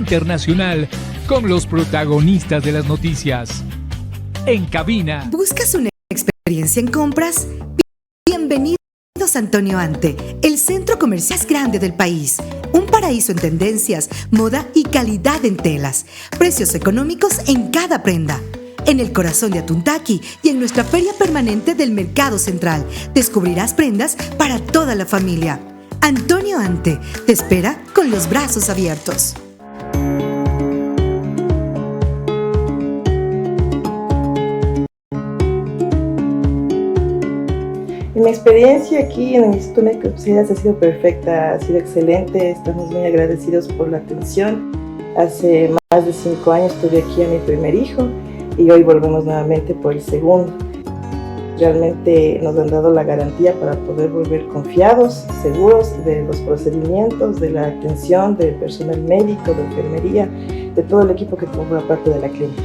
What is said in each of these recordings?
internacional con los protagonistas de las noticias. En cabina. ¿Buscas una experiencia en compras? Bienvenidos a Antonio Ante, el centro comercial más grande del país. Un paraíso en tendencias, moda y calidad en telas. Precios económicos en cada prenda. En el corazón de Atuntaqui y en nuestra feria permanente del Mercado Central, descubrirás prendas para toda la familia. Antonio Ante te espera con los brazos abiertos. Mi experiencia aquí en el Instituto Médico de Especialidades ha sido perfecta, ha sido excelente. Estamos muy agradecidos por la atención. Hace más de 5 años tuve aquí a mi primer hijo y hoy volvemos nuevamente por el segundo. Realmente nos han dado la garantía para poder volver confiados, seguros de los procedimientos, de la atención del personal médico, de enfermería, de todo el equipo que forma parte de la clínica.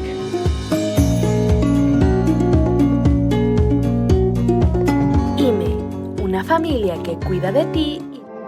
Una familia que cuida de ti.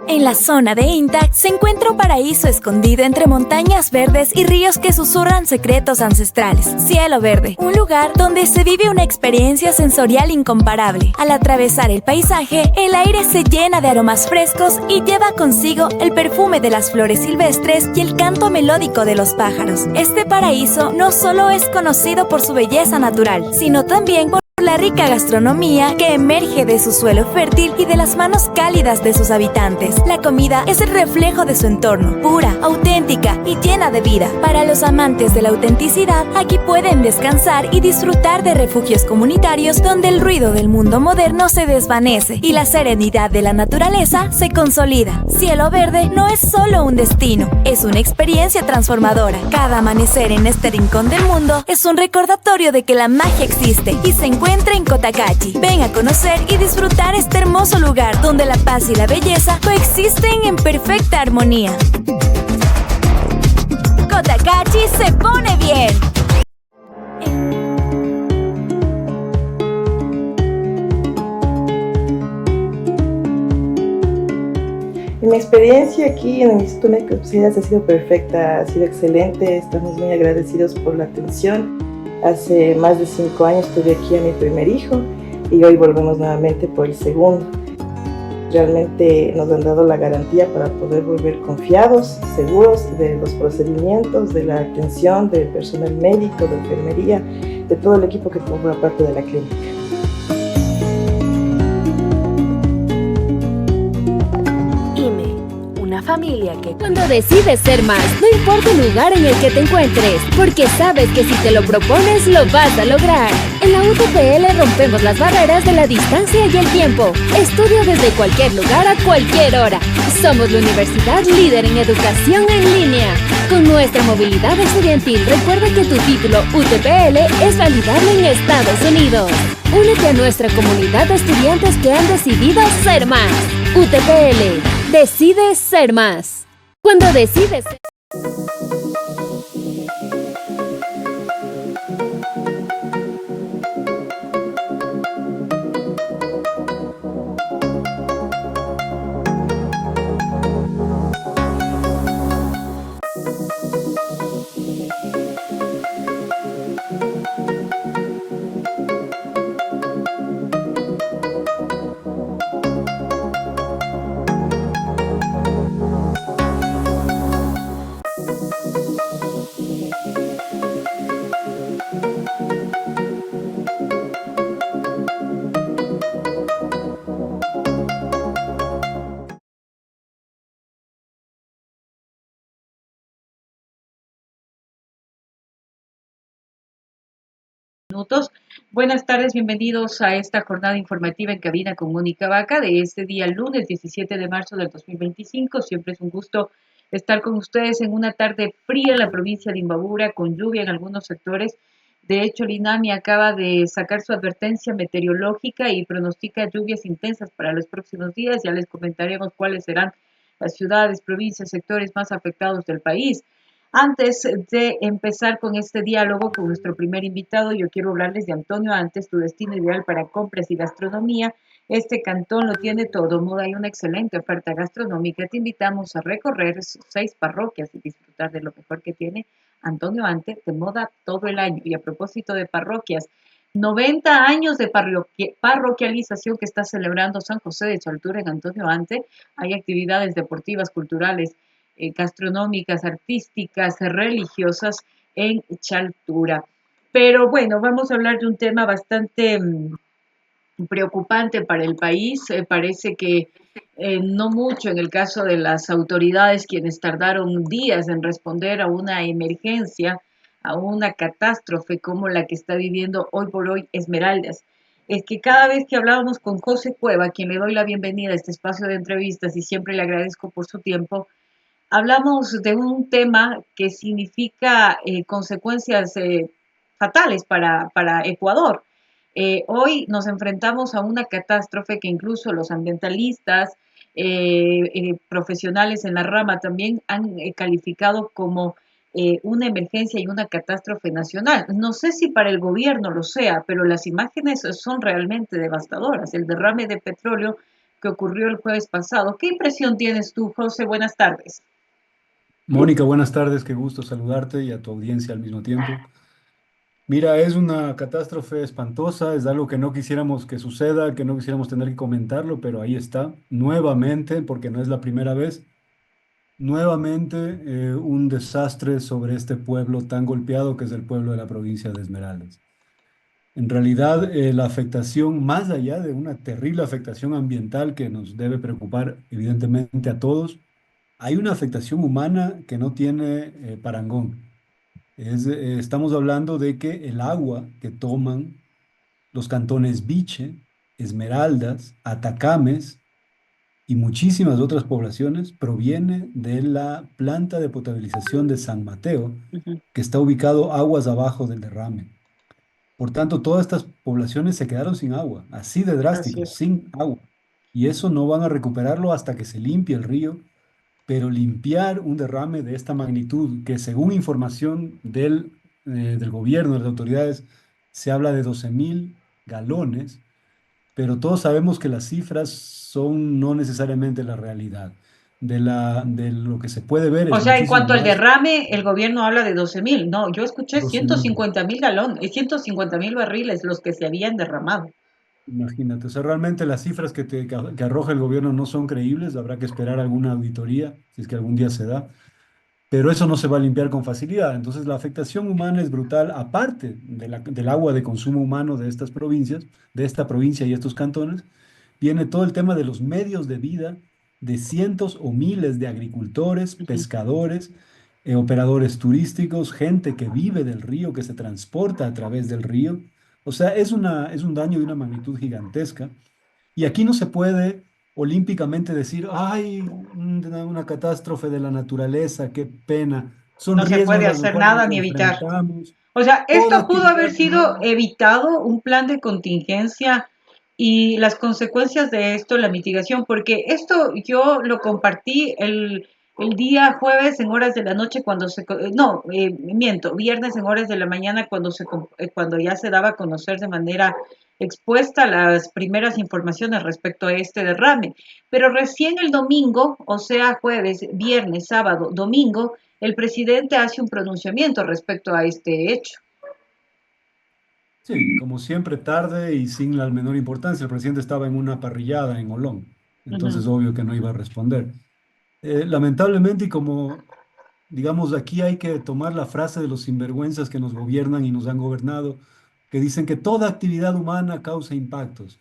En la zona de Intac se encuentra un paraíso escondido entre montañas verdes y ríos que susurran secretos ancestrales. Cielo Verde, un lugar donde se vive una experiencia sensorial incomparable. Al atravesar el paisaje, el aire se llena de aromas frescos y lleva consigo el perfume de las flores silvestres y el canto melódico de los pájaros. Este paraíso no solo es conocido por su belleza natural, sino también por la rica gastronomía que emerge de su suelo fértil y de las manos cálidas de sus habitantes. La comida es el reflejo de su entorno, pura, auténtica y llena de vida. Para los amantes de la autenticidad, aquí pueden descansar y disfrutar de refugios comunitarios donde el ruido del mundo moderno se desvanece y la serenidad de la naturaleza se consolida. Cielo Verde no es solo un destino, es una experiencia transformadora. Cada amanecer en este rincón del mundo es un recordatorio de que la magia existe y se encuentra en Cotacachi. Ven a conocer y disfrutar este hermoso lugar donde la paz y la belleza coexisten en perfecta armonía. Cotacachi se pone bien. Mi experiencia aquí en el Instituto Médico de Especialidades ha sido perfecta, ha sido excelente. Estamos muy agradecidos por la atención. Hace más de 5 años tuve aquí a mi primer hijo y hoy volvemos nuevamente por el segundo. Realmente nos han dado la garantía para poder volver confiados, seguros de los procedimientos, de la atención del personal médico, de enfermería, de todo el equipo que forma parte de la clínica. Una familia que cuando decides ser más, no importa el lugar en el que te encuentres, porque sabes que si te lo propones, lo vas a lograr. En la UTPL rompemos las barreras de la distancia y el tiempo. Estudia desde cualquier lugar a cualquier hora. Somos la universidad líder en educación en línea. Con nuestra movilidad estudiantil, recuerda que tu título UTPL es validable en Estados Unidos. Únete a nuestra comunidad de estudiantes que han decidido ser más. UTPL. Decides ser más. Cuando decides ser... Buenas tardes, bienvenidos a esta jornada informativa en cabina con Mónica Vaca de este día lunes 17 de marzo del 2025. Siempre es un gusto estar con ustedes en una tarde fría en la provincia de Imbabura, con lluvia en algunos sectores. De hecho, el INAMI acaba de sacar su advertencia meteorológica y pronostica lluvias intensas para los próximos días. Ya les comentaremos cuáles serán las ciudades, provincias, sectores más afectados del país. Antes de empezar con este diálogo con nuestro primer invitado, yo quiero hablarles de Antonio Antes, tu destino ideal para compras y gastronomía, Este cantón lo tiene todo, moda y una excelente oferta gastronómica. Te invitamos a recorrer sus 6 parroquias y disfrutar de lo mejor que tiene Antonio Ante de moda todo el año. Y a propósito de parroquias, 90 años de parroquialización que está celebrando San José de Chaltura en Antonio Ante. Hay actividades deportivas, culturales, gastronómicas, artísticas, religiosas en Chaltura. Pero bueno, vamos a hablar de un tema bastante preocupante para el país. Parece que no mucho en el caso de las autoridades, quienes tardaron días en responder a una emergencia, a una catástrofe como la que está viviendo hoy por hoy Esmeraldas. Es que cada vez que hablábamos con José Cueva, a quien le doy la bienvenida a este espacio de entrevistas y siempre le agradezco por su tiempo, hablamos de un tema que significa consecuencias fatales para Ecuador. Hoy nos enfrentamos a una catástrofe que incluso los ambientalistas, profesionales en la rama también han calificado como una emergencia y una catástrofe nacional. No sé si para el gobierno lo sea, pero las imágenes son realmente devastadoras. El derrame de petróleo que ocurrió el jueves pasado. ¿Qué impresión tienes tú, José? Buenas tardes. Mónica, buenas tardes, qué gusto saludarte y a tu audiencia al mismo tiempo. Mira, es una catástrofe espantosa, es algo que no quisiéramos que suceda, que no quisiéramos tener que comentarlo, pero ahí está, nuevamente, porque no es la primera vez, nuevamente un desastre sobre este pueblo tan golpeado que es el pueblo de la provincia de Esmeraldas. En realidad, la afectación, más allá de una terrible afectación ambiental que nos debe preocupar evidentemente a todos, hay una afectación humana que no tiene parangón. Estamos hablando de que el agua que toman los cantones Biche, Esmeraldas, Atacames y muchísimas otras poblaciones proviene de la planta de potabilización de San Mateo, Ujú. que está ubicado aguas abajo del derrame. Por tanto, todas estas poblaciones se quedaron sin agua, así de Así drástico, es. sin agua. Y eso no van a recuperarlo hasta que se limpie el río, pero limpiar un derrame de esta magnitud, que según información del gobierno, de las autoridades, se habla de 12.000 galones, pero todos sabemos que las cifras son no necesariamente la realidad. De lo que se puede ver O es sea, en muchísimo cuanto al más, derrame, el gobierno habla de 12.000. No, yo escuché 12.000. 150.000 galones, 150.000 barriles los que se habían derramado. Imagínate, o sea, realmente las cifras que arroja el gobierno no son creíbles, habrá que esperar alguna auditoría, si es que algún día se da. Pero eso no se va a limpiar con facilidad. Entonces la afectación humana es brutal, aparte del agua de consumo humano de estas provincias, de esta provincia y estos cantones, viene todo el tema de los medios de vida de cientos o miles de agricultores, Ujú. pescadores, operadores turísticos, gente que vive del río, que se transporta a través del río. O sea, es un daño de una magnitud gigantesca. Y aquí no se puede olímpicamente decir, ay, una catástrofe de la naturaleza, qué pena. Son No se riesgos puede a los hacer cuales nada nos ni evitar. enfrentamos. O sea, Toda esto pudo haber actividad sido humana. evitado, un plan de contingencia y las consecuencias de esto, la mitigación, porque esto yo lo compartí el día jueves en horas de la noche cuando no, miento, viernes en horas de la mañana cuando ya se daba a conocer de manera expuesta las primeras informaciones respecto a este derrame. Pero recién el domingo, o sea, jueves, viernes, sábado, domingo, el presidente hace un pronunciamiento respecto a este hecho. Sí, como siempre tarde y sin la menor importancia. El presidente estaba en una parrillada en Olón, Ujú. entonces obvio que no iba a responder. Lamentablemente, y como digamos, aquí hay que tomar la frase de los sinvergüenzas que nos gobiernan y nos han gobernado, que dicen que toda actividad humana causa impactos.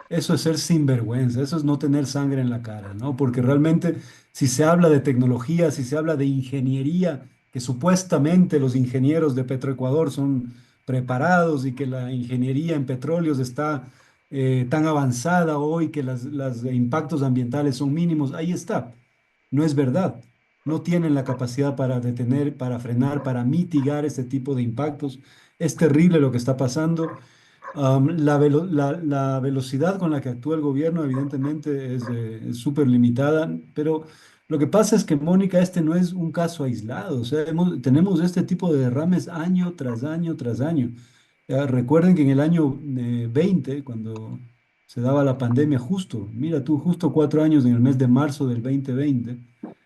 Eso es ser sinvergüenza, eso es no tener sangre en la cara, ¿no? Porque realmente si se habla de tecnología, si se habla de ingeniería, que supuestamente los ingenieros de Petroecuador son preparados y que la ingeniería en petróleos está tan avanzada hoy que los impactos ambientales son mínimos, ahí está. No es verdad. No tienen la capacidad para detener, para frenar, para mitigar este tipo de impactos. Es terrible lo que está pasando. La velocidad con la que actúa el gobierno evidentemente es súper limitada, pero lo que pasa es que, Mónica, este no es un caso aislado, o sea, tenemos este tipo de derrames año tras año tras año. Recuerden que en el año 20, cuando se daba la pandemia justo, mira tú, justo 4 años en el mes de marzo del 2020,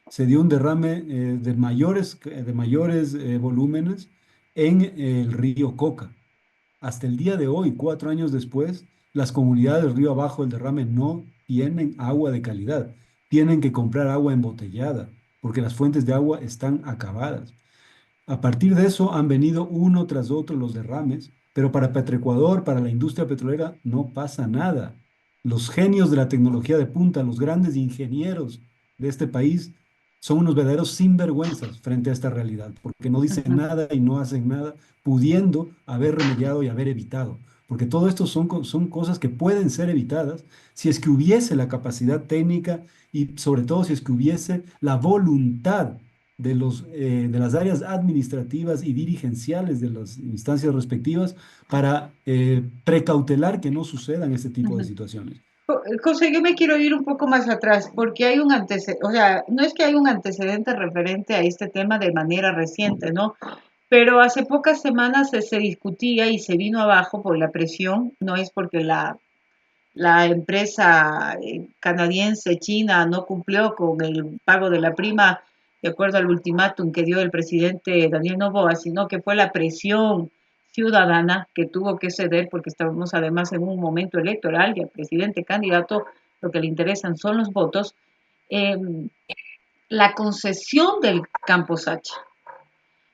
se dio un derrame de mayores volúmenes en el río Coca. Hasta el día de hoy, 4 años después, las comunidades del río abajo del derrame no tienen agua de calidad. Tienen que comprar agua embotellada porque las fuentes de agua están acabadas. A partir de eso han venido uno tras otro los derrames, pero para Petroecuador, para la industria petrolera, no pasa nada. Los genios de la tecnología de punta, los grandes ingenieros de este país, son unos verdaderos sinvergüenzas frente a esta realidad, porque no dicen Ujú, nada y no hacen nada, pudiendo haber remediado y haber evitado. Porque todo esto son cosas que pueden ser evitadas si es que hubiese la capacidad técnica y sobre todo si es que hubiese la voluntad de las áreas administrativas y dirigenciales de las instancias respectivas para precautelar que no sucedan este tipo de ujú. situaciones. José, yo me quiero ir un poco más atrás porque hay un antecedente, o sea, no es que hay un antecedente referente a este tema de manera reciente, ¿no? Pero hace pocas semanas se discutía y se vino abajo por la presión, no es porque la empresa canadiense, China, no cumplió con el pago de la prima de acuerdo al ultimátum que dio el presidente Daniel Noboa, sino que fue la presión ciudadana que tuvo que ceder porque estábamos además en un momento electoral y al presidente candidato lo que le interesan son los votos, eh, la concesión del Campo Sacha.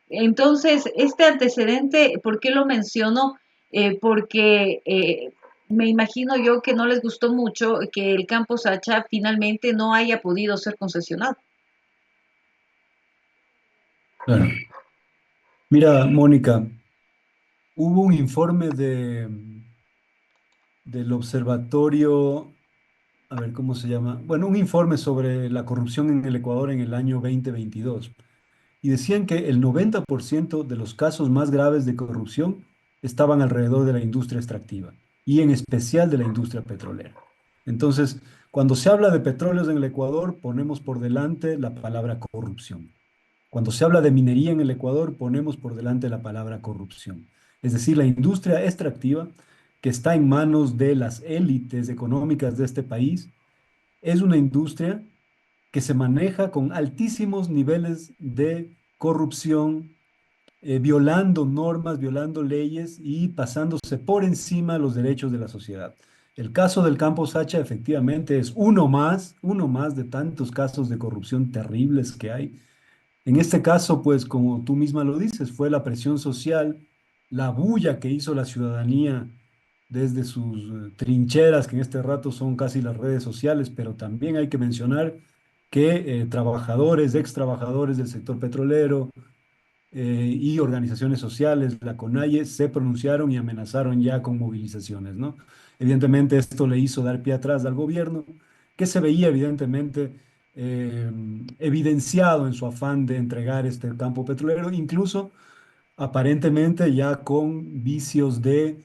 Entonces, este antecedente, ¿por qué lo menciono? Porque me imagino yo que no les gustó mucho que el campo Sacha finalmente no haya podido ser concesionado. Claro. Mira, Mónica, hubo un informe del observatorio, a ver cómo se llama, bueno, un informe sobre la corrupción en el Ecuador en el año 2022. Y decían que el 90% de los casos más graves de corrupción estaban alrededor de la industria extractiva y en especial de la industria petrolera. Entonces, cuando se habla de petróleos en el Ecuador, ponemos por delante la palabra corrupción. Cuando se habla de minería en el Ecuador, ponemos por delante la palabra corrupción. Es decir, la industria extractiva que está en manos de las élites económicas de este país es una industria que se maneja con altísimos niveles de corrupción, violando normas, violando leyes y pasándose por encima los derechos de la sociedad. El caso del Campo Sacha efectivamente es uno más de tantos casos de corrupción terribles que hay. En este caso, pues como tú misma lo dices, fue la presión social, la bulla que hizo la ciudadanía desde sus trincheras, que en este rato son casi las redes sociales, pero también hay que mencionar que trabajadores, ex trabajadores del sector petrolero y organizaciones sociales, la CONAIE, se pronunciaron y amenazaron ya con movilizaciones, ¿no? Evidentemente esto le hizo dar pie atrás al gobierno, que se veía evidentemente eh, evidenciado en su afán de entregar este campo petrolero, incluso aparentemente ya con vicios de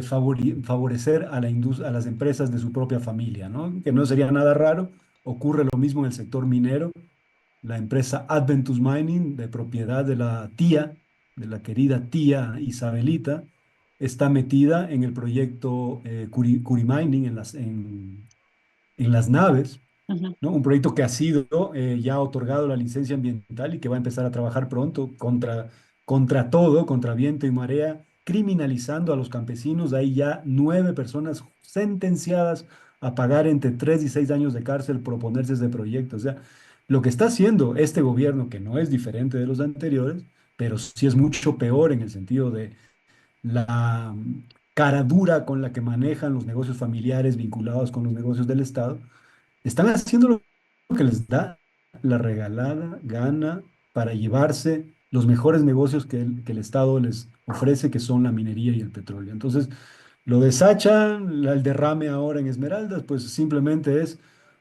favorecer a a las empresas de su propia familia, ¿no? Que no sería nada raro. Ocurre lo mismo en el sector minero. La empresa Adventus Mining, de propiedad de la tía, de la querida tía Isabelita, está metida en el proyecto Curimining en las naves, Ujú. ¿no? Un proyecto que ha sido ya otorgado la licencia ambiental y que va a empezar a trabajar pronto contra todo, contra viento y marea, criminalizando a los campesinos. Hay ya 9 personas sentenciadas a pagar entre 3 y 6 años de cárcel por oponerse a este proyecto. O sea, lo que está haciendo este gobierno, que no es diferente de los anteriores, pero sí es mucho peor en el sentido de la cara dura con la que manejan los negocios familiares vinculados con los negocios del Estado, están haciendo lo que les da la regalada gana para llevarse los mejores negocios que el Estado les ofrece, que son la minería y el petróleo. Entonces, lo de Sacha, el derrame ahora en Esmeraldas, pues simplemente es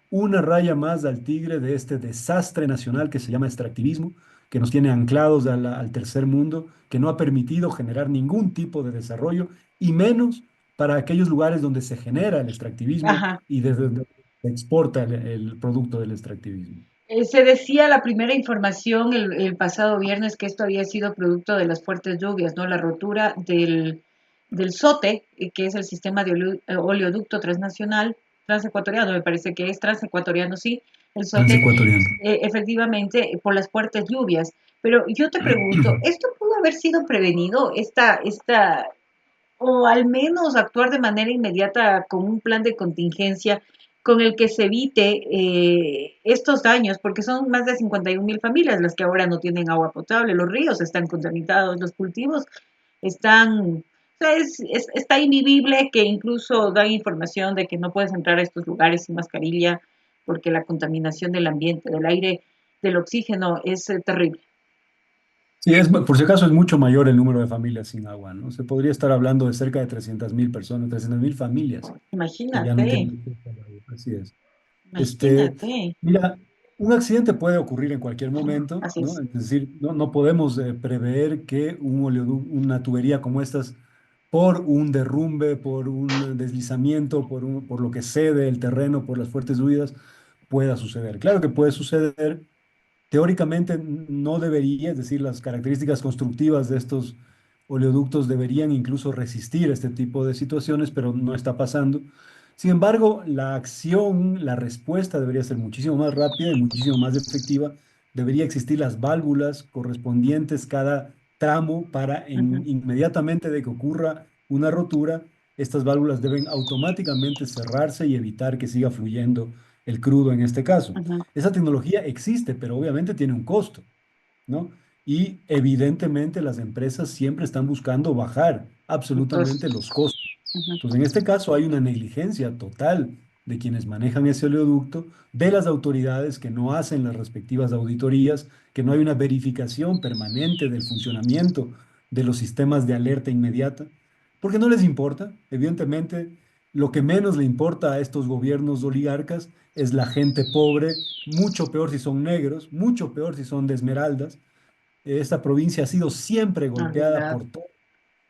una raya más al tigre de este desastre nacional que se llama extractivismo, que nos tiene anclados al tercer mundo, que no ha permitido generar ningún tipo de desarrollo, y menos para aquellos lugares donde se genera el extractivismo Ajá. y desde donde se exporta el producto del extractivismo. Se decía la primera información el pasado viernes que esto había sido producto de las fuertes lluvias, ¿no? La rotura del SOTE, que es el sistema de oleoducto transnacional, transecuatoriano, me parece que es transecuatoriano, sí, el SOTE, Transecuatoriano. efectivamente, por las fuertes lluvias. Pero yo te pregunto, ¿esto pudo haber sido prevenido, o al menos actuar de manera inmediata con un plan de contingencia con el que se evite estos daños, porque son más de 51.000 familias las que ahora no tienen agua potable, los ríos están contaminados, los cultivos están, o sea, está invivible, que incluso dan información de que no puedes entrar a estos lugares sin mascarilla porque la contaminación del ambiente, del aire, del oxígeno es terrible. Sí, por si acaso es mucho mayor el número de familias sin agua, ¿no? Se podría estar hablando de cerca de 300.000 personas, 300.000 familias que ya no Imagínate, tienen acceso al agua. Así es. Este, imagínate. mira, un accidente puede ocurrir en cualquier momento, Así ¿no? es. Es decir, no podemos prever que una tubería como estas, por un derrumbe, por un deslizamiento, por lo que cede el terreno, por las fuertes lluvias, pueda suceder. Claro que puede suceder. Teóricamente no debería, es decir, las características constructivas de estos oleoductos deberían incluso resistir este tipo de situaciones, pero no está pasando. Sin embargo, la acción, la respuesta debería ser muchísimo más rápida y muchísimo más efectiva. Debería existir las válvulas correspondientes cada tramo para Ujú, inmediatamente de que ocurra una rotura, estas válvulas deben automáticamente cerrarse y evitar que siga fluyendo el crudo en este caso. ujú. Esa tecnología existe, pero obviamente tiene un costo, ¿no? Y evidentemente las empresas siempre están buscando bajar Entonces, absolutamente los costos. ujú, Entonces, en este caso hay una negligencia total de quienes manejan ese oleoducto, de las autoridades que no hacen las respectivas auditorías, que no hay una verificación permanente del funcionamiento de los sistemas de alerta inmediata, porque no les importa. Evidentemente, lo que menos le importa a estos gobiernos oligarcas es la gente pobre, mucho peor si son negros, mucho peor si son de Esmeraldas. Esta provincia ha sido siempre no, es golpeada verdad. por todo,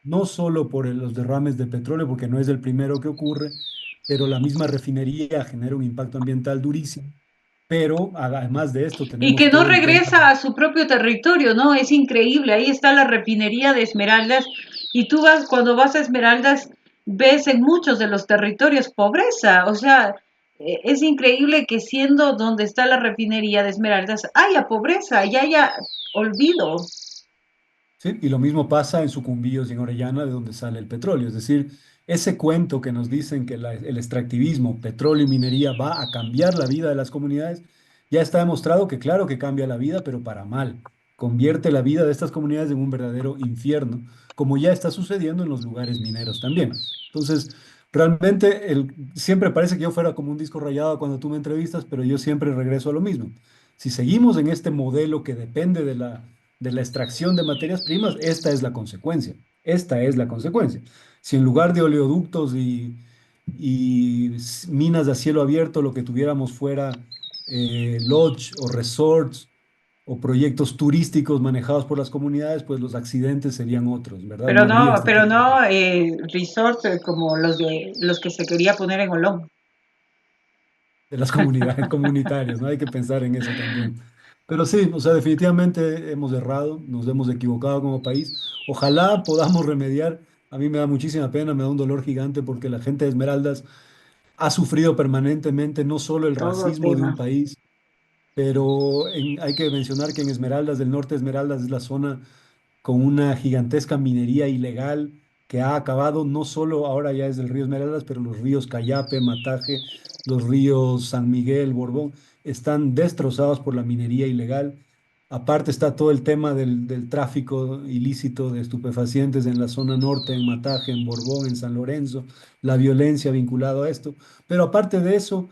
no solo por los derrames de petróleo, porque no es el primero que ocurre, pero la misma refinería genera un impacto ambiental durísimo. Pero además de esto Y tenemos que no todo el tema. regresa a su propio territorio, ¿no? Es increíble. Ahí está la refinería de Esmeraldas y tú vas, cuando vas a Esmeraldas, ves en muchos de los territorios pobreza. O sea, es increíble que siendo donde está la refinería de Esmeraldas haya pobreza y haya olvido. Sí, y lo mismo pasa en Sucumbíos y en Orellana, de donde sale el petróleo. Es decir, ese cuento que nos dicen que el extractivismo, petróleo y minería va a cambiar la vida de las comunidades, ya está demostrado que claro que cambia la vida, pero para mal. Convierte la vida de estas comunidades en un verdadero infierno, como ya está sucediendo en los lugares mineros también. Entonces, realmente siempre parece que yo fuera como un disco rayado cuando tú me entrevistas, pero yo siempre regreso a lo mismo. Si seguimos en este modelo que depende de la extracción de materias primas, esta es la consecuencia. Esta es la consecuencia. Si en lugar de oleoductos y minas a cielo abierto, lo que tuviéramos fuera lodge o resorts o proyectos turísticos manejados por las comunidades, pues los accidentes serían otros, ¿verdad? No habría este Pero tipo de... no resorts como los que se quería poner en Olón. de las comunidades comunitarias, ¿no? Hay que pensar en eso también. Pero sí, o sea, definitivamente hemos errado, nos hemos equivocado como país. Ojalá podamos remediar. A mí me da muchísima pena, me da un dolor gigante porque la gente de Esmeraldas ha sufrido permanentemente no solo el Todo racismo de un tema. país, pero hay que mencionar que en Esmeraldas, del norte de Esmeraldas, es la zona con una gigantesca minería ilegal que ha acabado no solo ahora ya es el río Esmeraldas, pero los ríos Cayape, Mataje, los ríos San Miguel, Borbón, están destrozados por la minería ilegal. Aparte está todo el tema del tráfico ilícito de estupefacientes en la zona norte, en Mataje, en Borbón, en San Lorenzo, la violencia vinculada a esto. Pero aparte de eso,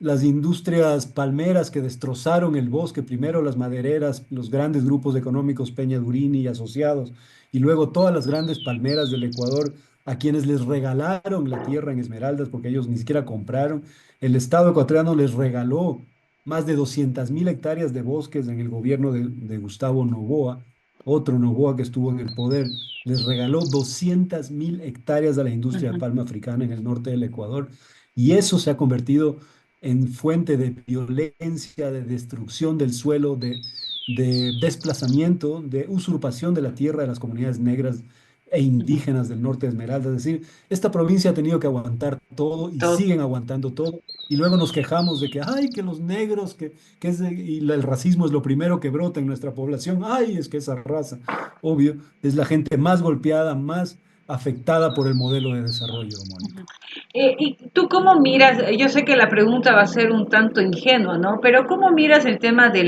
las industrias palmeras que destrozaron el bosque, primero las madereras, los grandes grupos económicos Peña Durini y asociados, y luego todas las grandes palmeras del Ecuador, a quienes les regalaron la tierra en Esmeraldas, porque ellos ni siquiera compraron. El Estado ecuatoriano les regaló más de 200.000 hectáreas de bosques en el gobierno de Gustavo Noboa, otro Noboa que estuvo en el poder, les regaló 200.000 hectáreas a la industria de Ujú. palma africana en el norte del Ecuador. Y eso se ha convertido en fuente de violencia, de destrucción del suelo, de desplazamiento, de usurpación de la tierra de las comunidades negras e indígenas del norte de Esmeralda. Es decir, esta provincia ha tenido que aguantar todo y Todo. siguen aguantando todo. Y luego nos quejamos de que, ay, que los negros, el racismo es lo primero que brota en nuestra población. Ay, es que esa raza, obvio, es la gente más golpeada, más afectada por el modelo de desarrollo, Mónica. ¿Y tú cómo miras? Yo sé que la pregunta va a ser un tanto ingenua, ¿no? Pero ¿cómo miras el tema de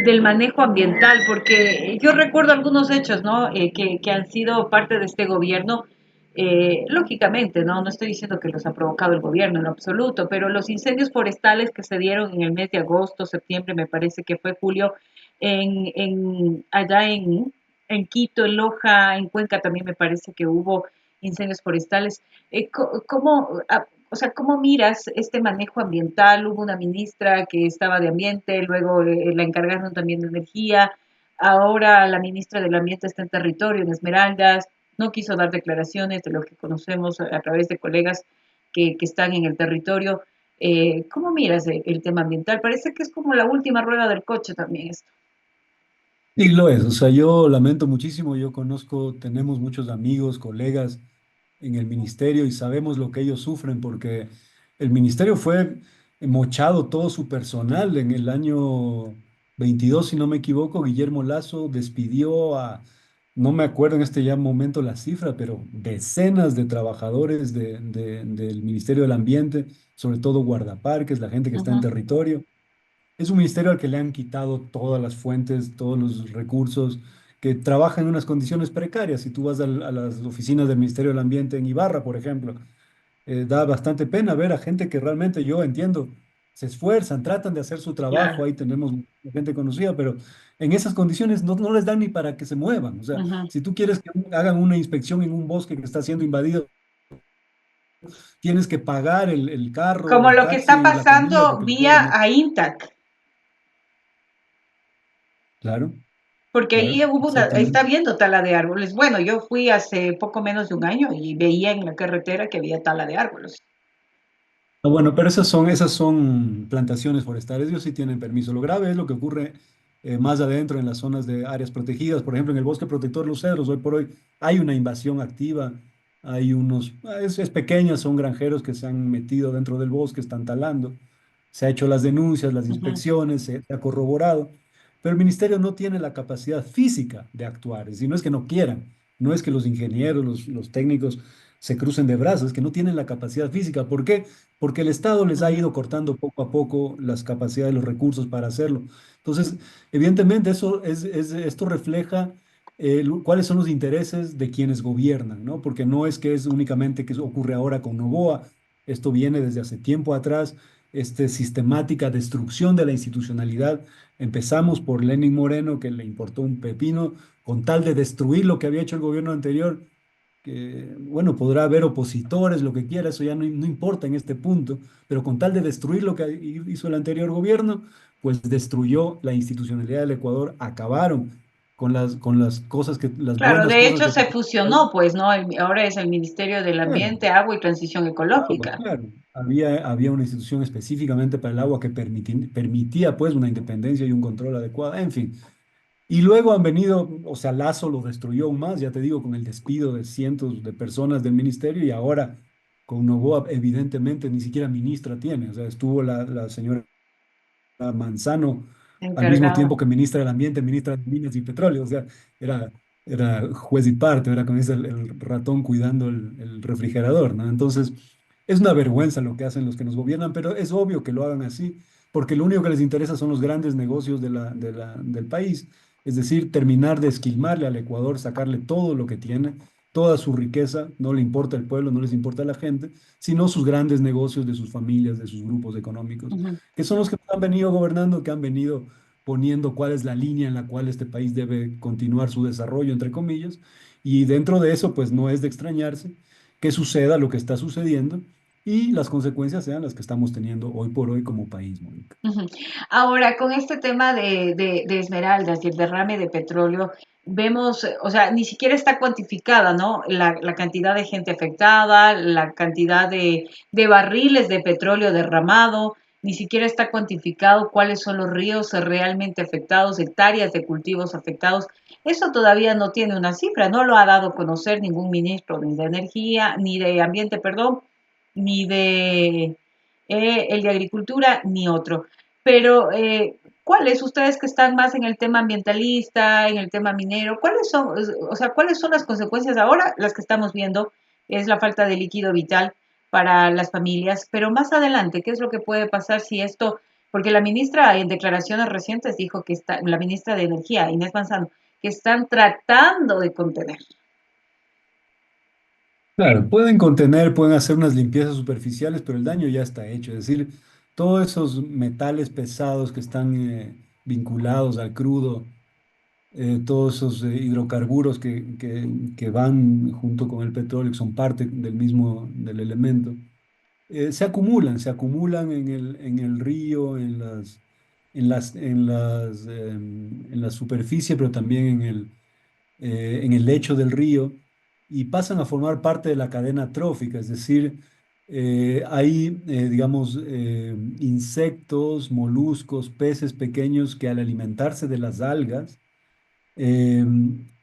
del manejo ambiental? Porque yo recuerdo algunos hechos, ¿no? Que han sido parte de este gobierno. Lógicamente, ¿no? No estoy diciendo que los ha provocado el gobierno en lo absoluto, pero los incendios forestales que se dieron en el mes de agosto, septiembre, me parece que fue julio, allá en Quito, en Loja, en Cuenca también me parece que hubo incendios forestales. O sea, ¿cómo miras este manejo ambiental? Hubo una ministra que estaba de ambiente, luego la encargaron también de energía, ahora la ministra del ambiente está en territorio, en Esmeraldas, no quiso dar declaraciones de lo que conocemos a través de colegas que están en el territorio. ¿Cómo miras el tema ambiental? Parece que es como la última rueda del coche también esto. Y lo es, o sea, yo lamento muchísimo, yo conozco, tenemos muchos amigos, colegas en el ministerio y sabemos lo que ellos sufren porque el ministerio fue mochado todo su personal en el año 22, si no me equivoco. Guillermo Lazo despidió a, no me acuerdo en este ya momento la cifra, pero decenas de trabajadores del Ministerio del Ambiente, sobre todo guardaparques, la gente que está en Ujú, territorio. Es un ministerio al que le han quitado todas las fuentes, todos los recursos, que trabaja en unas condiciones precarias. Si tú vas a las oficinas del Ministerio del Ambiente en Ibarra, por ejemplo, da bastante pena ver a gente que realmente yo entiendo, se esfuerzan, tratan de hacer su trabajo, claro. ahí tenemos gente conocida, pero en esas condiciones no les dan ni para que se muevan. O sea, Ujú. si tú quieres que hagan una inspección en un bosque que está siendo invadido, tienes que pagar el carro, Como el lo que está taxi, la comida, pasando porque lo puedes... vía a Intac. Claro, Porque ahí claro, hubo está exactamente. viendo tala de árboles. Bueno, yo fui hace poco menos de un año y veía en la carretera que había tala de árboles. Ah, bueno, pero esas son plantaciones forestales, ellos sí tienen permiso. Lo grave es lo que ocurre más adentro en las zonas de áreas protegidas. Por ejemplo, en el bosque protector Los Cedros, hoy por hoy hay una invasión activa, hay unos, es pequeña, son granjeros que se han metido dentro del bosque, están talando. Se ha hecho las denuncias, las Ujú, inspecciones, se ha corroborado, pero el ministerio no tiene la capacidad física de actuar. Es decir, no es que no quieran, no es que los ingenieros, los técnicos se crucen de brazos, es que no tienen la capacidad física. ¿Por qué? Porque el Estado les ha ujú, ido cortando poco a poco las capacidades, los recursos para hacerlo. Entonces, evidentemente, esto refleja cuáles son los intereses de quienes gobiernan, ¿no? Porque no es que es únicamente que eso ocurre ahora con Novoa, esto viene desde hace tiempo atrás, sistemática destrucción de la institucionalidad. Empezamos por Lenin Moreno, que le importó un pepino, con tal de destruir lo que había hecho el gobierno anterior, que, bueno, podrá haber opositores, lo que quiera, eso ya no importa en este punto, pero con tal de destruir lo que hizo el anterior gobierno, pues destruyó la institucionalidad del Ecuador, acabaron con las cosas las claro, buenas de cosas hecho que se tenía el país. fusionó, pues, ¿no? Ahora es el Ministerio del Claro, Ambiente, Agua y Transición claro, Ecológica. claro. Había una institución específicamente para el agua que permitía pues una independencia y un control adecuado, en fin. Y luego han venido, o sea, Lazo lo destruyó aún más, ya te digo, con el despido de cientos de personas del ministerio y ahora con Novoa evidentemente ni siquiera ministra tiene, o sea, estuvo la señora Manzano al mismo Encargada. tiempo que ministra del Ambiente, ministra de Minas y Petróleo, o sea, era, era juez y parte, era como dice el ratón cuidando el refrigerador, ¿no? Entonces, es una vergüenza lo que hacen los que nos gobiernan, pero es obvio que lo hagan así, porque lo único que les interesa son los grandes negocios del país, es decir, terminar de esquilmarle al Ecuador, sacarle todo lo que tiene, toda su riqueza, no le importa el pueblo, no les importa la gente, sino sus grandes negocios de sus familias, de sus grupos económicos Ujú. que son los que han venido gobernando, que han venido poniendo cuál es la línea en la cual este país debe continuar su desarrollo, entre comillas, y dentro de eso, pues no es de extrañarse que suceda lo que está sucediendo y las consecuencias sean las que estamos teniendo hoy por hoy como país, Mónica. Ujú. Ahora, con este tema de Esmeraldas y el derrame de petróleo, vemos, o sea, ni siquiera está cuantificada, ¿no? La cantidad de gente afectada, la cantidad de barriles de petróleo derramado, ni siquiera está cuantificado cuáles son los ríos realmente afectados, hectáreas de cultivos afectados. Eso todavía no tiene una cifra, no lo ha dado a conocer ningún ministro ni de energía, ni de ambiente, perdón, ni de el de agricultura, ni otro. Pero, ¿cuáles, ustedes que están más en el tema ambientalista, en el tema minero, cuáles son, o sea, cuáles son las consecuencias ahora? Las que estamos viendo es la falta de líquido vital para las familias, pero más adelante, ¿qué es lo que puede pasar si esto, porque la ministra en declaraciones recientes dijo que está, la ministra de Energía, Inés Manzano, que están tratando de contener? Claro, pueden contener, pueden hacer unas limpiezas superficiales, pero el daño ya está hecho. Es decir, todos esos metales pesados que están vinculados al crudo, todos esos hidrocarburos que van junto con el petróleo, que son parte del mismo del elemento, se acumulan en el río, en la superficie, pero también en el lecho del río y pasan a formar parte de la cadena trófica, es decir, hay, digamos, insectos, moluscos, peces pequeños que al alimentarse de las algas, eh,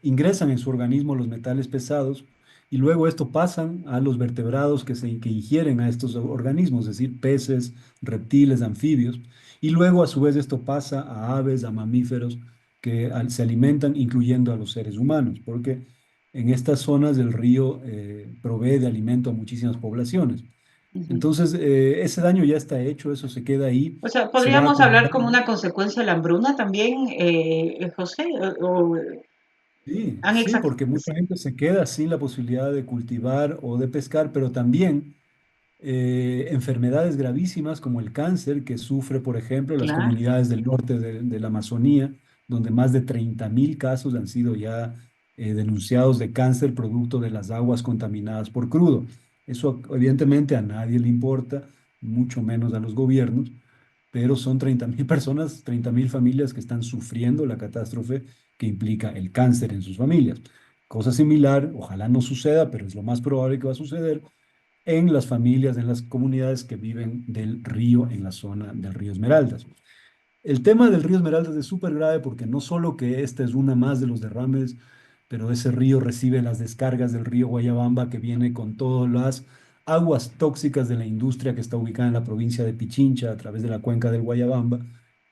ingresan en su organismo los metales pesados y luego esto pasan a los vertebrados que ingieren a estos organismos, es decir, peces, reptiles, anfibios, y luego a su vez esto pasa a aves, a mamíferos que se alimentan, incluyendo a los seres humanos, porque en estas zonas del río provee de alimento a muchísimas poblaciones. Ujú. Entonces, ese daño ya está hecho, eso se queda ahí, O sea, se va podríamos hablar como acumulando. una consecuencia de la hambruna también, José, o Sí, han sí, exact... porque mucha gente se queda sin la posibilidad de cultivar o de pescar, pero también enfermedades gravísimas como el cáncer que sufre, por ejemplo, las Claro. comunidades del norte de la Amazonía, donde más de 30.000 casos han sido ya denunciados de cáncer producto de las aguas contaminadas por crudo. Eso evidentemente a nadie le importa, mucho menos a los gobiernos, pero son 30.000 personas, 30.000 familias que están sufriendo la catástrofe que implica el cáncer en sus familias. Cosa similar, ojalá no suceda, pero es lo más probable que va a suceder en las familias, en las comunidades que viven del río, en la zona del río Esmeraldas. El tema del río Esmeraldas es súper grave porque no solo que esta es una más de los derrames, pero ese río recibe las descargas del río Guayabamba que viene con todas las aguas tóxicas de la industria que está ubicada en la provincia de Pichincha a través de la cuenca del Guayabamba,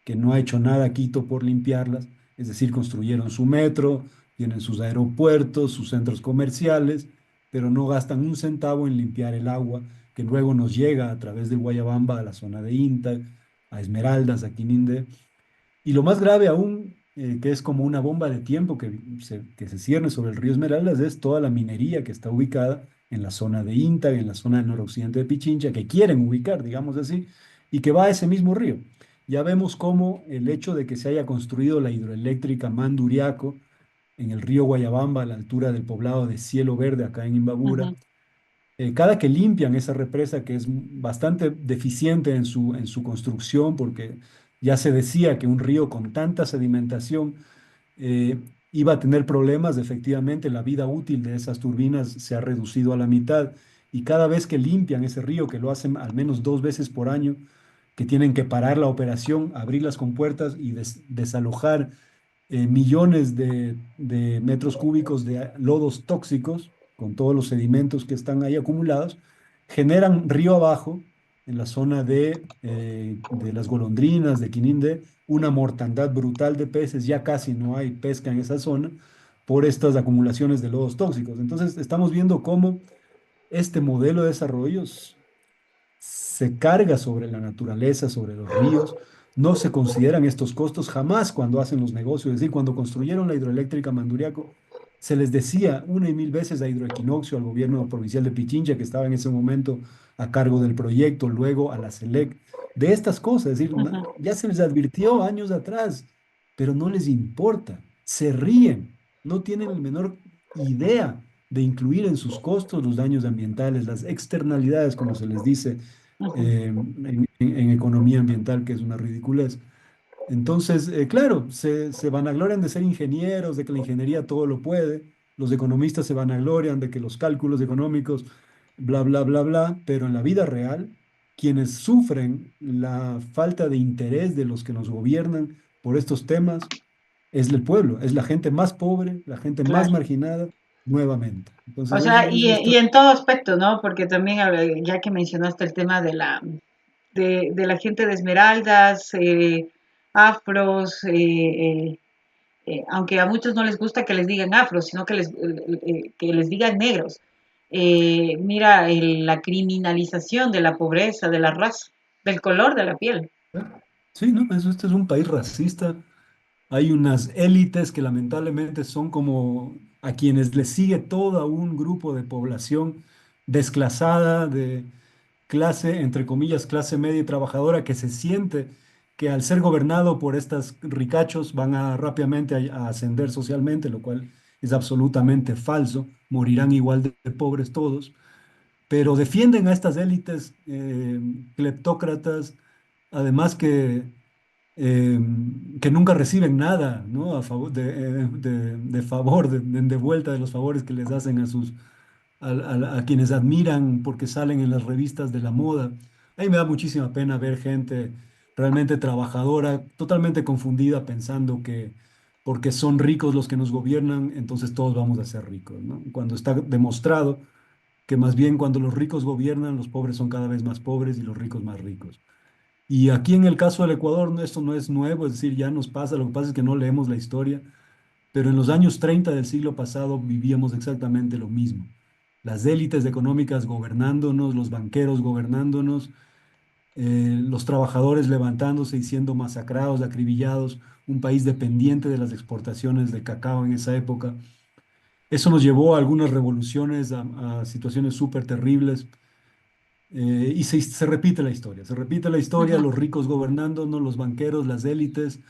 que no ha hecho nada Quito por limpiarlas, es decir, construyeron su metro, tienen sus aeropuertos, sus centros comerciales, pero no gastan un centavo en limpiar el agua que luego nos llega a través del Guayabamba a la zona de Inta, a Esmeraldas, a Quinindé. Y lo más grave aún, que es como una bomba de tiempo que se cierne sobre el río Esmeraldas, es toda la minería que está ubicada en la zona de Inta, en la zona del noroccidente de Pichincha, que quieren ubicar, digamos así, y que va a ese mismo río. Ya vemos cómo el hecho de que se haya construido la hidroeléctrica Manduriaco en el río Guayabamba, a la altura del poblado de Cielo Verde, acá en Imbabura, Ujú, cada que limpian esa represa, que es bastante deficiente en su construcción, porque ya se decía que un río con tanta sedimentación eh, iba a tener problemas, efectivamente la vida útil de esas turbinas se ha reducido a la mitad, y cada vez que limpian ese río, que lo hacen al menos 2 veces por año, que tienen que parar la operación, abrir las compuertas y desalojar millones de metros cúbicos de lodos tóxicos, con todos los sedimentos que están ahí acumulados, generan río abajo, en la zona de las golondrinas, de Quinindé, una mortandad brutal de peces, ya casi no hay pesca en esa zona por estas acumulaciones de lodos tóxicos. Entonces, estamos viendo cómo este modelo de desarrollos se carga sobre la naturaleza, sobre los ríos. No se consideran estos costos jamás cuando hacen los negocios. Es decir, cuando construyeron la hidroeléctrica Manduriaco, se les decía una y mil veces a Hidroequinoccio, al gobierno provincial de Pichincha, que estaba en ese momento a cargo del proyecto, luego a la SELEC, de estas cosas. Es decir, ujú, ya se les advirtió años atrás, pero no les importa. Se ríen, no tienen la menor idea de incluir en sus costos los daños ambientales, las externalidades, como se les dice ujú. en economía ambiental, que es una ridiculez. Entonces, claro, se vanaglorian de ser ingenieros, de que la ingeniería todo lo puede, los economistas se vanaglorian de que los cálculos económicos, bla, bla, bla, bla, pero en la vida real, quienes sufren la falta de interés de los que nos gobiernan por estos temas es el pueblo, es la gente más pobre, la gente más Claro. marginada, nuevamente. O Entonces, sea, esto, y en todo aspecto, ¿no? Porque también, ya que mencionaste el tema de la gente de Esmeraldas, afros, aunque a muchos no les gusta que les digan afros, sino que les digan negros. Mira la criminalización de la pobreza, de la raza, del color de la piel. sí, ¿no? Este es un país racista. Hay unas élites que lamentablemente son como a quienes les sigue todo un grupo de población desclasada, de clase, entre comillas, clase media y trabajadora, que se siente que al ser gobernado por estas ricachos van a rápidamente a ascender socialmente, lo cual es absolutamente falso. Morirán igual de pobres todos, pero defienden a estas élites cleptócratas, además eh, que nunca reciben nada, ¿no? A favor de favor, de vuelta de los favores que les hacen a quienes admiran porque salen en las revistas de la moda. A mí me da muchísima pena ver gente realmente trabajadora, totalmente confundida, pensando que porque son ricos los que nos gobiernan, entonces todos vamos a ser ricos, ¿no? Cuando está demostrado que más bien cuando los ricos gobiernan, los pobres son cada vez más pobres y los ricos más ricos. Y aquí en el caso del Ecuador, esto no es nuevo, es decir, ya nos pasa, lo que pasa es que no leemos la historia, pero en los años 30 del siglo pasado vivíamos exactamente lo mismo. Las élites económicas gobernándonos, los banqueros gobernándonos, los trabajadores levantándose y siendo masacrados, acribillados, un país dependiente de las exportaciones de cacao en esa época. Eso nos llevó a algunas revoluciones, a situaciones súper terribles. Y se repite la historia, se repite la historia, Ujú. los ricos gobernándonos, los banqueros, las élites,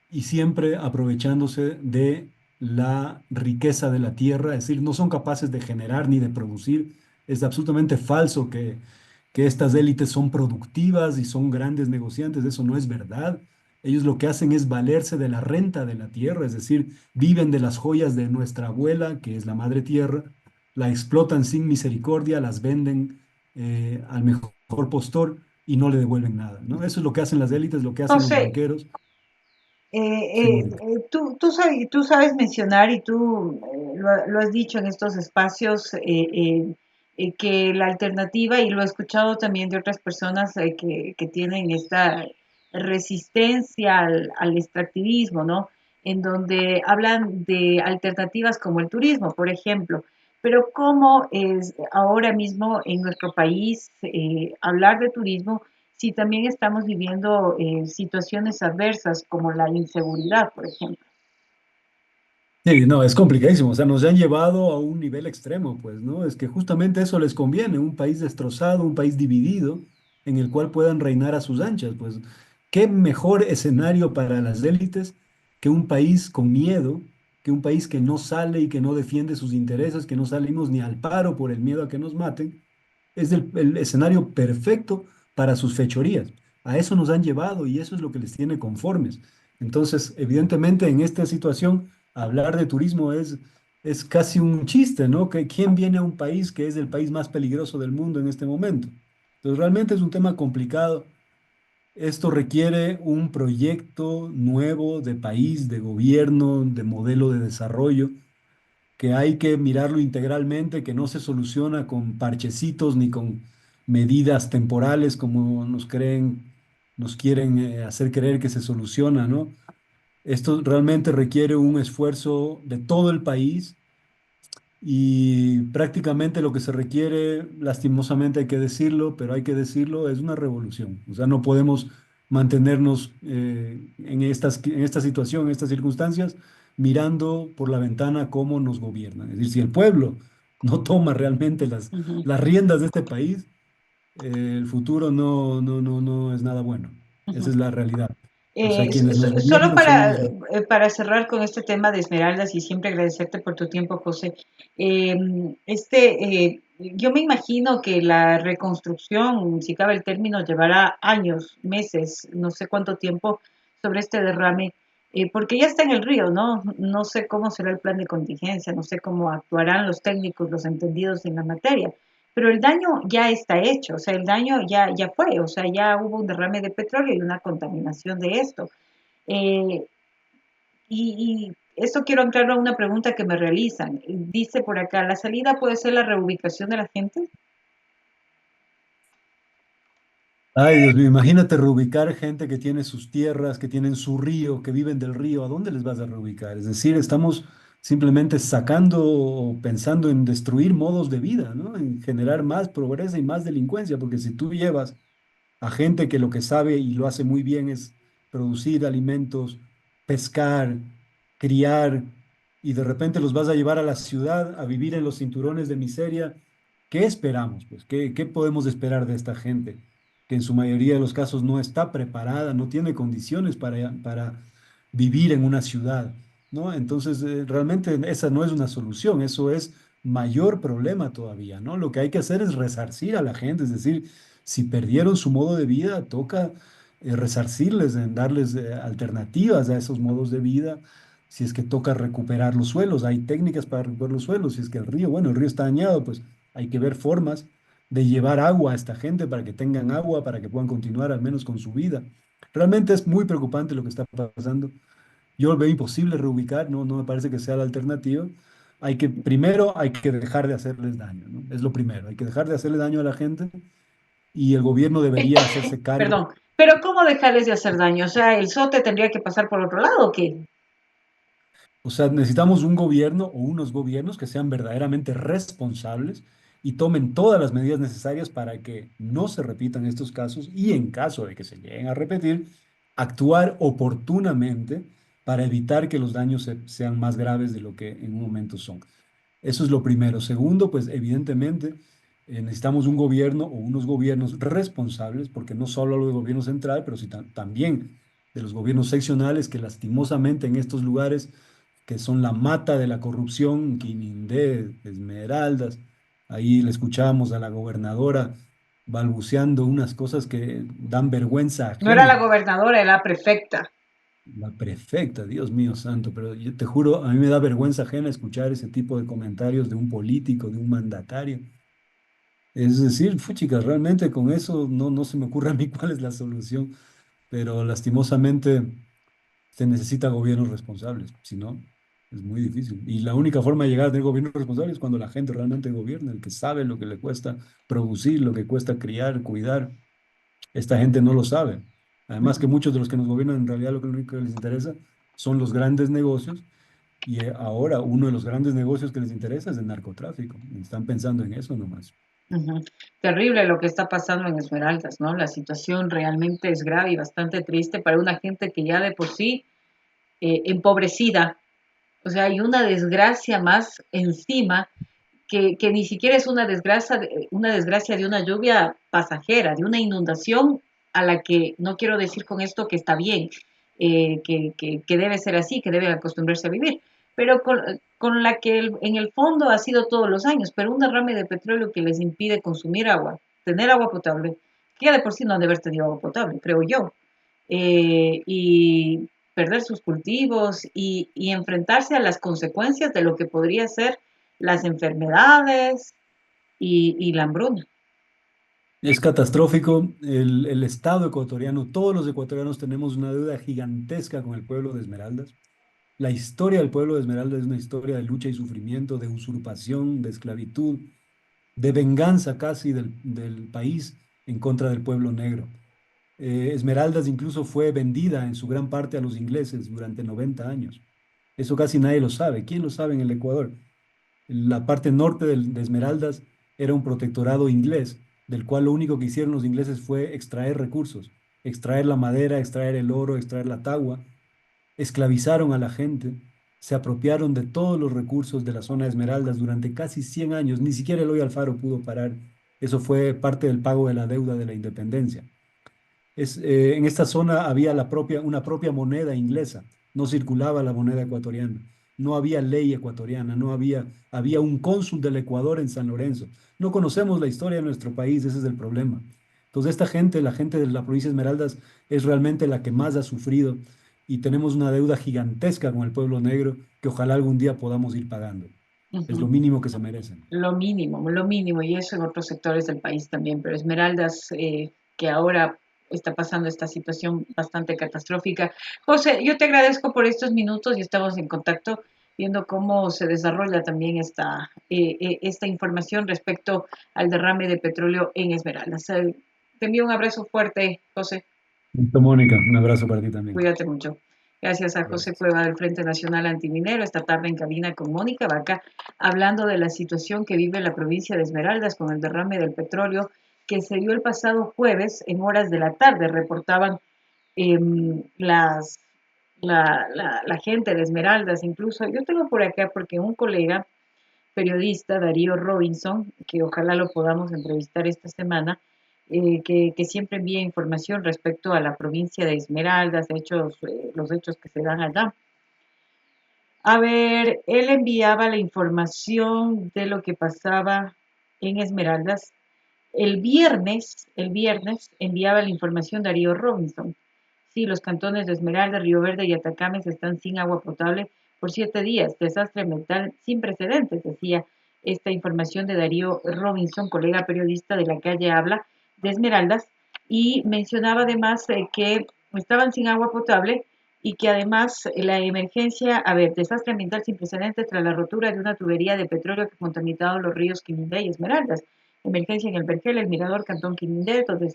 y siempre aprovechándose de la riqueza de la tierra, es decir, no son capaces de generar ni de producir. Es absolutamente falso que estas élites son productivas y son grandes negociantes, eso no es verdad. Ellos lo que hacen es valerse de la renta de la tierra, es decir, viven de las joyas de nuestra abuela, que es la madre tierra, la explotan sin misericordia, las venden al mejor postor y no le devuelven nada, ¿no? Eso es lo que hacen las élites, lo que hacen los José, banqueros. Sí, Mónica. tú sabes mencionar y tú lo has dicho en estos espacios que la alternativa, y lo he escuchado también de otras personas que tienen esta resistencia al extractivismo, ¿no? En donde hablan de alternativas como el turismo, por ejemplo. Pero ¿cómo es ahora mismo en nuestro país hablar de turismo si también estamos viviendo situaciones adversas como la inseguridad, por ejemplo? Sí, no, es complicadísimo, o sea, nos han llevado a un nivel extremo, pues, ¿no? Es que justamente eso les conviene, un país destrozado, un país dividido, en el cual puedan reinar a sus anchas, pues, ¿qué mejor escenario para las élites que un país con miedo, que un país que no sale y que no defiende sus intereses, que no salimos ni al paro por el miedo a que nos maten? Es el escenario perfecto para sus fechorías. A eso nos han llevado y eso es lo que les tiene conformes. Entonces, evidentemente, en esta situación, hablar de turismo es casi un chiste, ¿no? ¿Quién viene a un país que es el país más peligroso del mundo en este momento? Entonces, realmente es un tema complicado. Esto requiere un proyecto nuevo de país, de gobierno, de modelo de desarrollo que hay que mirarlo integralmente, que no se soluciona con parchecitos ni con medidas temporales como nos quieren hacer creer que se soluciona, ¿no? Esto realmente requiere un esfuerzo de todo el país y prácticamente lo que se requiere, lastimosamente hay que decirlo, pero hay que decirlo, es una revolución. O sea, no podemos mantenernos en esta situación, en estas circunstancias, mirando por la ventana cómo nos gobiernan. Es decir, si el pueblo no toma realmente Ujú, las riendas de este país, el futuro no es nada bueno. Esa ujú. es la realidad. O sea, quienes nos Solo gobiernan son unos... para cerrar con este tema de Esmeraldas y siempre agradecerte por tu tiempo, José. eh, yo me imagino que la reconstrucción, si cabe el término, llevará años, meses, no sé cuánto tiempo sobre este derrame, porque ya está en el río, ¿no? No sé cómo será el plan de contingencia, no sé cómo actuarán los técnicos, los entendidos en la materia, pero el daño ya está hecho, o sea, el daño ya fue, o sea, ya hubo un derrame de petróleo y una contaminación de esto. Eh, Y esto quiero entrar a una pregunta que me realizan. Dice por acá, ¿la salida puede ser la reubicación de la gente? Ay, Dios mío, imagínate reubicar gente que tiene sus tierras, que tienen su río, que viven del río. ¿A dónde les vas a reubicar? Es decir, estamos simplemente sacando o pensando en destruir modos de vida, ¿no? En generar más pobreza y más delincuencia, porque si tú llevas a gente que lo que sabe y lo hace muy bien es producir alimentos, pescar, criar, y de repente los vas a llevar a la ciudad a vivir en los cinturones de miseria. ¿Qué esperamos? Pues, ¿qué podemos esperar de esta gente que en su mayoría de los casos no está preparada, no tiene condiciones para vivir en una ciudad, ¿no? Entonces, realmente esa no es una solución, eso es mayor problema todavía, ¿no? Lo que hay que hacer es resarcir a la gente, es decir, si perdieron su modo de vida, toca resarcirles, en darles alternativas a esos modos de vida. Si es que toca recuperar los suelos, hay técnicas para recuperar los suelos. Si es que el río, bueno, el río está dañado, pues hay que ver formas de llevar agua a esta gente para que tengan agua, para que puedan continuar al menos con su vida. Realmente es muy preocupante lo que está pasando. Yo lo veo imposible reubicar, no, no me parece que sea la alternativa. Primero hay que dejar de hacerles daño, ¿no? Es lo primero, hay que dejar de hacerle daño a la gente y el gobierno debería hacerse cargo. Perdón, pero ¿cómo dejarles de hacer daño? O sea, ¿el SOTE tendría que pasar por otro lado o qué? O sea, necesitamos un gobierno o unos gobiernos que sean verdaderamente responsables y tomen todas las medidas necesarias para que no se repitan estos casos y en caso de que se lleguen a repetir, actuar oportunamente para evitar que los daños sean más graves de lo que en un momento son. Eso es lo primero. Segundo, pues evidentemente necesitamos un gobierno o unos gobiernos responsables, porque no solo hablo del gobierno central, pero sí también de los gobiernos seccionales que lastimosamente en estos lugares que son la mata de la corrupción, Quinindé, Esmeraldas, ahí le escuchábamos a la gobernadora balbuceando unas cosas que dan vergüenza No era la ajena. gobernadora, era la prefecta. La prefecta, Dios mío santo, pero yo te juro, a mí me da vergüenza ajena escuchar ese tipo de comentarios de un político, de un mandatario. Es decir, chicas, realmente con eso no se me ocurre a mí cuál es la solución, pero lastimosamente se necesita gobiernos responsables, si no, es muy difícil. Y la única forma de llegar a tener gobiernos responsables es cuando la gente realmente gobierna, el que sabe lo que le cuesta producir, lo que cuesta criar, cuidar. Esta gente no lo sabe. Además que muchos de los que nos gobiernan en realidad lo único que les interesa son los grandes negocios y ahora uno de los grandes negocios que les interesa es el narcotráfico. Están pensando en eso nomás. Ujú. Terrible lo que está pasando en Esmeraldas, ¿no? La situación realmente es grave y bastante triste para una gente que ya de por sí empobrecida, o sea, hay una desgracia más encima que ni siquiera es una desgracia de una lluvia pasajera, de una inundación a la que no quiero decir con esto que está bien, que debe ser así, que deben acostumbrarse a vivir, pero con la que en el fondo ha sido todos los años, pero un derrame de petróleo que les impide consumir agua, tener agua potable, que ya de por sí no han de haber tenido agua potable, creo yo, y perder sus cultivos y enfrentarse a las consecuencias de lo que podría ser las enfermedades y la hambruna. Es catastrófico. El Estado ecuatoriano, todos los ecuatorianos tenemos una deuda gigantesca con el pueblo de Esmeraldas. La historia del pueblo de Esmeraldas es una historia de lucha y sufrimiento, de usurpación, de esclavitud, de venganza casi del país en contra del pueblo negro. Esmeraldas incluso fue vendida en su gran parte a los ingleses durante 90 años. Eso casi nadie lo sabe. ¿Quién lo sabe en el Ecuador? La parte norte de Esmeraldas era un protectorado inglés, del cual lo único que hicieron los ingleses fue extraer recursos, extraer la madera, extraer el oro, extraer la tagua, esclavizaron a la gente, se apropiaron de todos los recursos de la zona de Esmeraldas durante casi 100 años, ni siquiera Eloy Alfaro pudo parar. Eso fue parte del pago de la deuda de la independencia. En esta zona había una propia moneda inglesa, no circulaba la moneda ecuatoriana, no había ley ecuatoriana, había un cónsul del Ecuador en San Lorenzo. No conocemos la historia de nuestro país, ese es el problema. Entonces esta gente, la gente de la provincia de Esmeraldas, es realmente la que más ha sufrido y tenemos una deuda gigantesca con el pueblo negro que ojalá algún día podamos ir pagando. Es lo Ujú. mínimo que se merecen. Lo mínimo, y eso en otros sectores del país también, pero Esmeraldas, que ahora está pasando esta situación bastante catastrófica. José, yo te agradezco por estos minutos y estamos en contacto viendo cómo se desarrolla también esta información respecto al derrame de petróleo en Esmeraldas. Te envío un abrazo fuerte, José. Listo, Mónica, un abrazo para ti también. Cuídate mucho. Gracias a José Cueva del Frente Nacional Antiminero, esta tarde en cabina con Mónica Vaca, hablando de la situación que vive la provincia de Esmeraldas con el derrame del petróleo que se dio el pasado jueves en horas de la tarde. Reportaban la gente de Esmeraldas, incluso yo tengo por acá porque un colega periodista, Darío Robinson, que ojalá lo podamos entrevistar esta semana, que siempre envía información respecto a la provincia de Esmeraldas, los hechos que se dan allá. A ver, él enviaba la información de lo que pasaba en Esmeraldas. El viernes enviaba la información Darío Robinson. Sí, los cantones de Esmeralda, Río Verde y Atacames están sin agua potable por 7 días. Desastre ambiental sin precedentes, decía esta información de Darío Robinson, colega periodista de La Calle Habla de Esmeraldas, y mencionaba además que estaban sin agua potable y que además la emergencia, desastre ambiental sin precedentes tras la rotura de una tubería de petróleo que contaminaba los ríos Quinindé y Esmeraldas. Emergencia en el Vergel, El Mirador, Cantón Quinindé, donde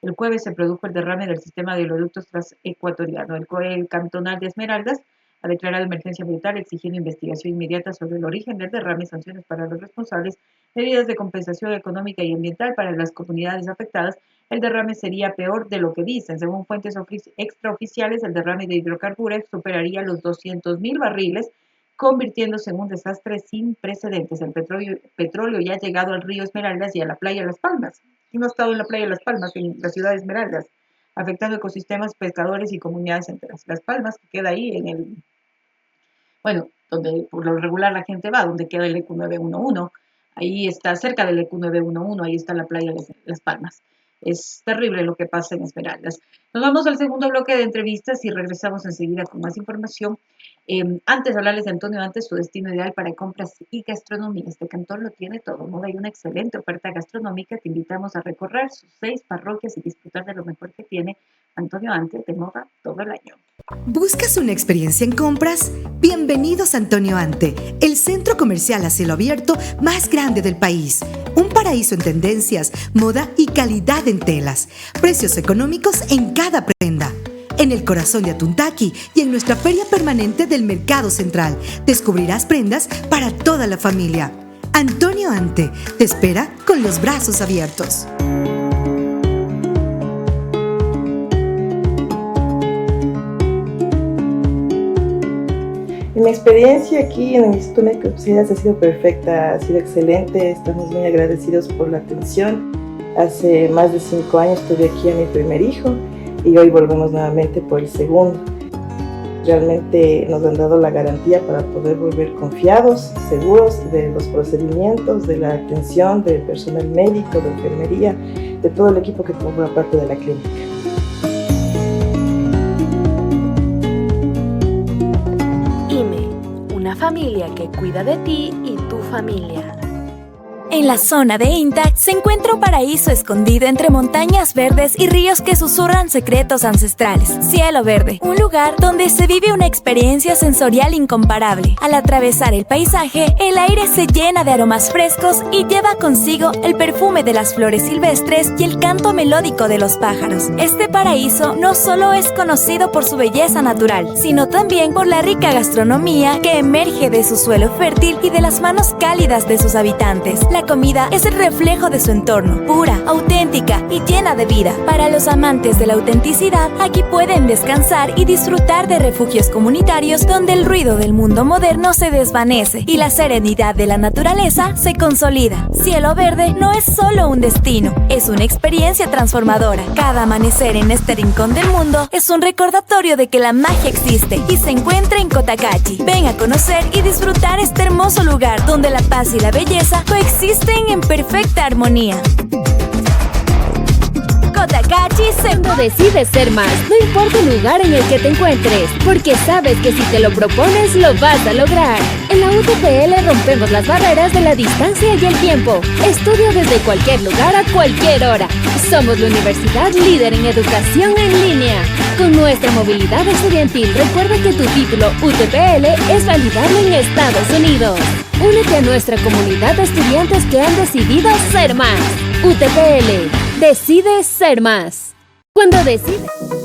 el jueves se produjo el derrame del sistema de oleoductos transecuatoriano. El cantonal de Esmeraldas ha declarado emergencia militar exigiendo investigación inmediata sobre el origen del derrame, sanciones para los responsables, medidas de compensación económica y ambiental para las comunidades afectadas. El derrame sería peor de lo que dicen. Según fuentes extraoficiales, el derrame de hidrocarburos superaría los 200,000 barriles, convirtiéndose en un desastre sin precedentes. El petróleo ya ha llegado al río Esmeraldas y a la playa Las Palmas. ¿Quién no ha estado en la playa Las Palmas, en la ciudad de Esmeraldas? Afectando ecosistemas, pescadores y comunidades enteras. Las Palmas, que queda ahí donde por lo regular la gente va, donde queda el EQ 911, ahí está, cerca del EQ 911, ahí está la playa Las Palmas. Es terrible lo que pasa en Esmeraldas. Nos vamos al segundo bloque de entrevistas y regresamos enseguida con más información. Antes de hablarles de Antonio Ante, su destino ideal para compras y gastronomía. Este cantón lo tiene todo, ¿no? Hay una excelente oferta gastronómica. Te invitamos a recorrer sus 6 parroquias y disfrutar de lo mejor que tiene Antonio Ante de moda todo el año. ¿Buscas una experiencia en compras? Bienvenidos a Antonio Ante, el centro comercial a cielo abierto más grande del país. Un paraíso en tendencias, moda y calidad en telas. Precios económicos en cada prenda. En el corazón de Atuntaqui y en nuestra feria permanente del Mercado Central, descubrirás prendas para toda la familia. Antonio Ante te espera con los brazos abiertos. Mi experiencia aquí en el Instituto Médico de Especialidades ha sido perfecta, ha sido excelente. Estamos muy agradecidos por la atención. Hace más de 5 años tuve aquí a mi primer hijo y hoy volvemos nuevamente por el segundo. Realmente nos han dado la garantía para poder volver confiados, seguros de los procedimientos, de la atención del personal médico, de enfermería, de todo el equipo que forma parte de la clínica. IME, una familia que cuida de ti y tu familia. En la zona de Intac se encuentra un paraíso escondido entre montañas verdes y ríos que susurran secretos ancestrales. Cielo Verde, un lugar donde se vive una experiencia sensorial incomparable. Al atravesar el paisaje, el aire se llena de aromas frescos y lleva consigo el perfume de las flores silvestres y el canto melódico de los pájaros. Este paraíso no solo es conocido por su belleza natural, sino también por la rica gastronomía que emerge de su suelo fértil y de las manos cálidas de sus habitantes. La comida es el reflejo de su entorno, pura, auténtica y llena de vida. Para los amantes de la autenticidad, aquí pueden descansar y disfrutar de refugios comunitarios donde el ruido del mundo moderno se desvanece y la serenidad de la naturaleza se consolida. Cielo Verde no es solo un destino, es una experiencia transformadora. Cada amanecer en este rincón del mundo es un recordatorio de que la magia existe y se encuentra en Cotacachi. Ven a conocer y disfrutar este hermoso lugar donde la paz y la belleza coexisten en perfecta armonía. Cotacachi Cuando decides ser más, no importa el lugar en el que te encuentres, porque sabes que si te lo propones, lo vas a lograr. En la UTPL rompemos las barreras de la distancia y el tiempo. Estudia desde cualquier lugar a cualquier hora. Somos la universidad líder en educación en línea. Con nuestra movilidad estudiantil, recuerda que tu título UTPL es validable en Estados Unidos. Únete a nuestra comunidad de estudiantes que han decidido ser más. UTPL. Decide ser más. Cuando decides...